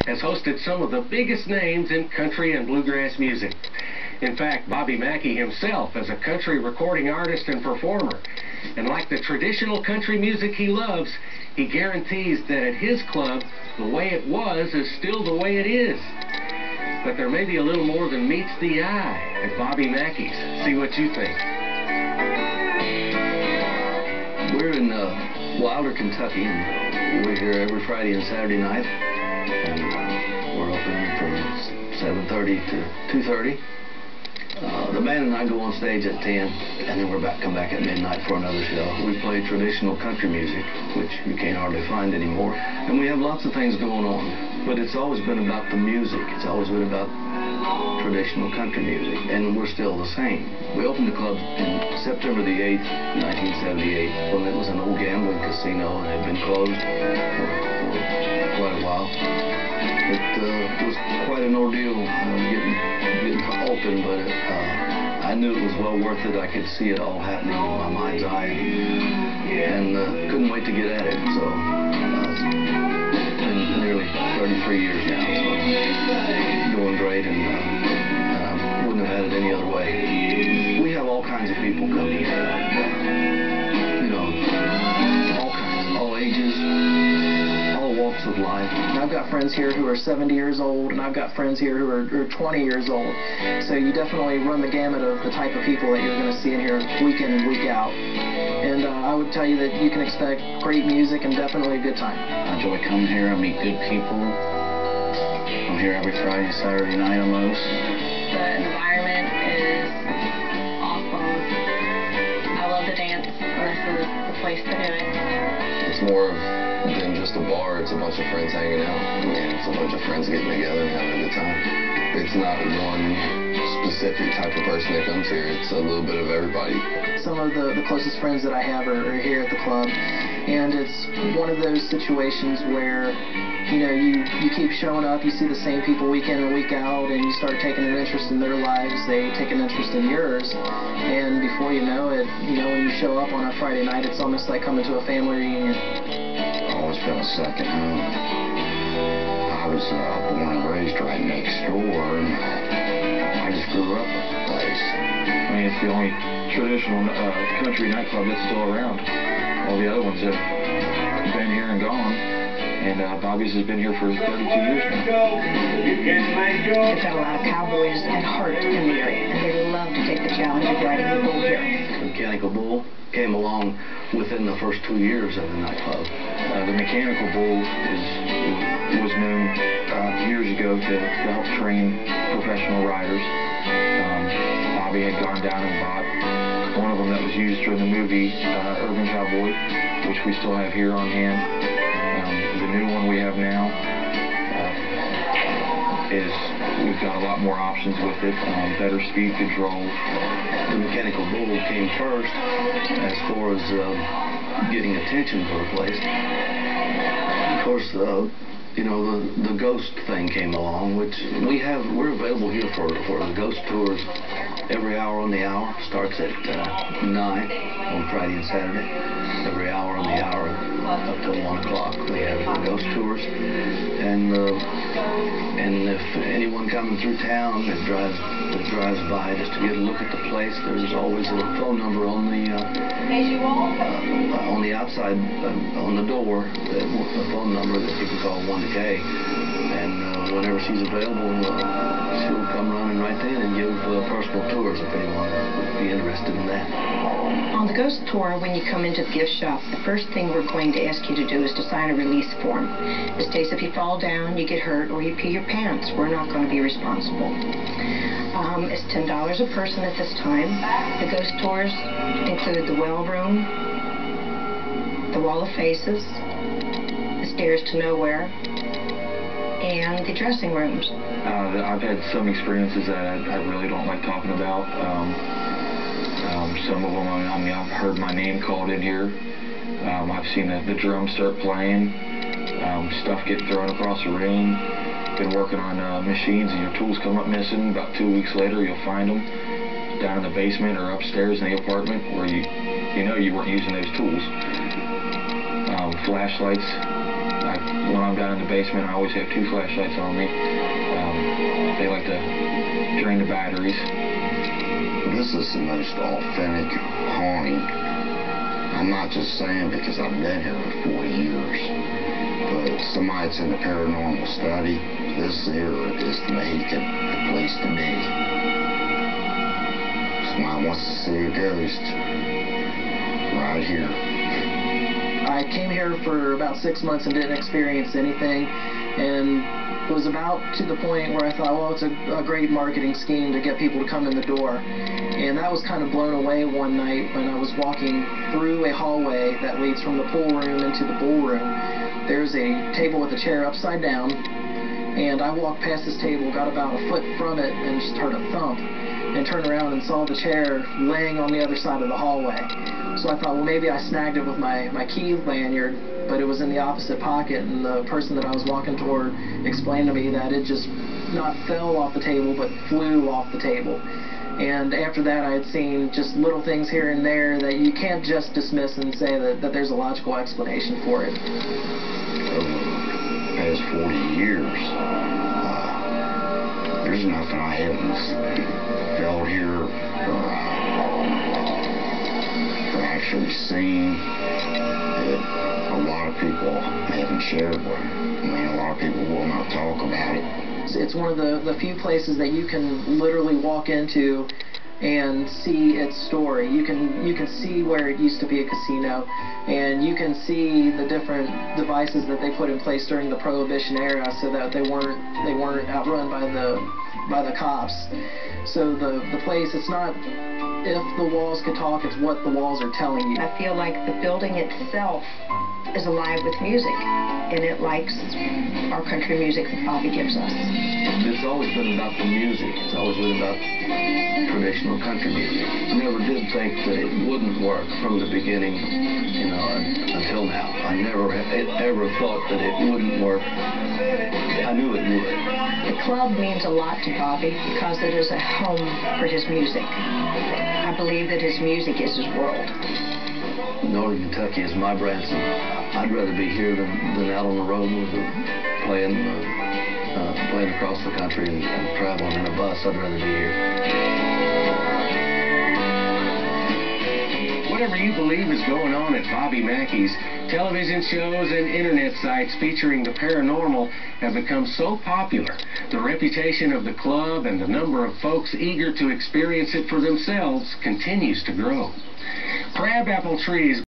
has hosted some of the biggest names in country and bluegrass music. In fact, Bobby Mackey himself is a country recording artist and performer. And like the traditional country music he loves, he guarantees that at his club, the way it was is still the way it is. But there may be a little more than meets the eye at Bobby Mackey's. See what you think. We're in Wilder, Kentucky, and we're here every Friday and Saturday night. And we're open from 7:30 to 2:30. The band and I go on stage at 10, and then come back at midnight for another show. We play traditional country music, which you can't hardly find anymore. And we have lots of things going on, but it's always been about the music. It's always been about traditional country music, and we're still the same. We opened the club in September the 8th, 1978, when it was an old gambling casino and had been closed for quite a while. It was quite an ordeal getting open, but I knew it was well worth it. I could see it all happening in my mind's eye, and couldn't wait to get at it. So it's been nearly 33 years now, so going great, and wouldn't have had it any other way. We have all kinds of people coming here, you know, all kinds, all ages, all walks of life. I've got friends here who are 70 years old, and I've got friends here who are 20 years old. So you definitely run the gamut of the type of people that you're going to see in here week in and week out. And I would tell you that you can expect great music and definitely a good time. I enjoy coming here. I meet good people. I'm here every Friday and Saturday night almost. The environment is awesome. I love to dance, and this is the place to do it. It's more than just a bar. It's a bunch of friends hanging out. It's a bunch of friends getting together and having a good time. It's not one specific type of person that comes here. It's a little bit of everybody. Some of the closest friends that I have are here at the club, and it's one of those situations where, you know, you keep showing up, you see the same people week in and week out, and you start taking an interest in their lives, they take an interest in yours, and before you know it, you know, when you show up on a Friday night, it's almost like coming to a family reunion. Always felt a second home. I was born and raised right next door, and I just grew up with the place. I mean, it's the only traditional country nightclub that's still around. All the other ones have been here and gone, and Bobby's has been here for 32 years now. We've got a lot of cowboys at heart in the area, and they love to take the challenge of riding the bull here. The mechanical bull came along within the first 2 years of the nightclub. The mechanical bull was known years ago to help train professional riders. Bobby had gone down and bought one of them that was used during the movie Urban Cowboy, which we still have here on hand. The new one we have now is we've got a lot more options with it, better speed control. The mechanical bull came first as far as getting attention for the place. Of course, you know, the ghost thing came along, which we're available here for the ghost tours every hour on the hour. Starts at 9 on Friday and Saturday. Every hour on the hour up till 1 o'clock we have the ghost tours. And if anyone coming through town that drives by just to get a look at the place, there's always a phone number on the outside on the door, a phone number that you can call Wanda Kay, and whenever she's available, she'll come running right then and give personal tours if anyone would be interested in that. On the ghost tour, when you come into the gift shop, the first thing we're going to ask you to do is to sign a release form. This states if you fall down, you get hurt, or you pee your pants, we're not going to be responsible. It's $10 a person at this time. The ghost tours include the well room, the wall of faces, the stairs to nowhere, and the dressing rooms. I've had some experiences that I really don't like talking about. Some of them, I mean, I've heard my name called in here. I've seen the drums start playing, stuff get thrown across the room. Been working on machines and your tools come up missing. About 2 weeks later, you'll find them down in the basement or upstairs in the apartment where you know you weren't using those tools. Flashlights. I've when I'm down in the basement, I always have 2 flashlights on me. They like to drain the batteries. This is the most authentic haunting. I'm not just saying because I've been here for 40 years, but somebody that's in the paranormal study, this here is the place to be. Somebody wants to see a ghost right here. I came here for about 6 months and didn't experience anything, and was about to the point where I thought, well, it's a great marketing scheme to get people to come in the door. And that was kind of blown away one night when I was walking through a hallway that leads from the pool room into the ballroom. There's a table with a chair upside down, and I walked past this table, got about a foot from it, and just heard a thump, and turned around and saw the chair laying on the other side of the hallway. So I thought, well, maybe I snagged it with my key lanyard, but it was in the opposite pocket, and the person that I was walking toward explained to me that it just not fell off the table, but flew off the table. And after that, I had seen just little things here and there that you can't just dismiss and say that there's a logical explanation for it. Over the past 40 years, there's nothing I haven't felt here or actually seen that a lot of people haven't shared with me. I mean, a lot of people will not talk about it. It's one of the few places that you can literally walk into and see its story. You can see where it used to be a casino, and you can see the different devices that they put in place during the Prohibition era, so that they weren't outrun by the cops. So the place, it's not if the walls could talk, it's what the walls are telling you. I feel like the building itself is alive with music, and it likes our country music that Bobby gives us. It's always been about the music. It's always been about traditional country music. I never did think that it wouldn't work from the beginning, until now. I never ever thought that it wouldn't work. I knew it would. The club means a lot to Bobby because it is a home for his music. I believe that his music is his world. Northern Kentucky is my Branson. I'd rather be here than out on the road playing across the country and traveling in a bus. I'd rather be here. Whatever you believe is going on at Bobby Mackey's, television shows and internet sites featuring the paranormal have become so popular. The reputation of the club and the number of folks eager to experience it for themselves continues to grow. Crabapple trees